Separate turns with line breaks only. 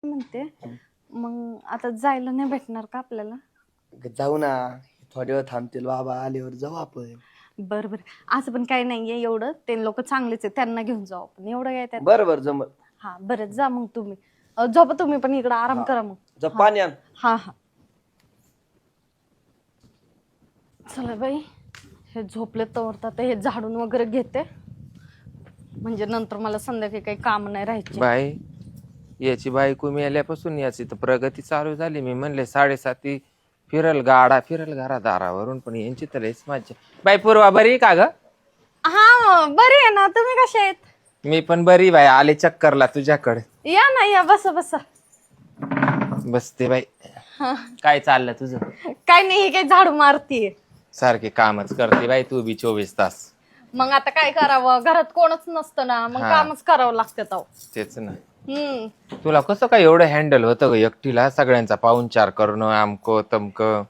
म्हणते मग आता जायला नाही भेटणार का आपल्याला?
जाऊ ना, थोड्या वेळ थांबतील बाबा, आल्यावर जाऊ आपण.
बरं बरं, असं पण काही नाहीये एवढं, ते लोक चांगलेच आहे, त्यांना घेऊन जाऊ आपण, एवढं काय त्यात.
बरं बरं जमल.
हा बरं, जा मग तुम्ही झोपा तुम्ही पण, इकडे आराम
हा.
करा मग.
जा पाणी आण.
हा हा, चला बाई, हे झोपले तर आता हे झाडून वगैरे घेते, म्हणजे नंतर मला संध्याकाळी काही काम नाही राहायचे.
बाई याची बायको मेल्यापासून याची तर प्रगती चालू झाली. मी म्हणले 7:30 फिरल गाडा फिरल घरा दारावरून, पण यांची तर लयच मज्जा. बाई पूर्वा बरी आहे का ग?
हा बरी आहे ना, तुम्ही कशा आहेत?
मी पण बरी बाई, आले चक्करला तुझ्याकडे.
या ना या, बसा बसा.
बसते बाई. काय चाललं तुझं?
काय नाही, हे काय झाडू मारतीये.
सारखे कामच करते बाई तू बी 24 तास.
मग आता काय करावं, घरात कोणच नसतं ना, मग
हा.
कामच करावं लागतं अहो.
तेच ना.
हम्म.
तुला कसं काय एवढं हँडल होतं ग एकटीला, सगळ्यांचा पाहुणचार करणं, आमकं तमकं?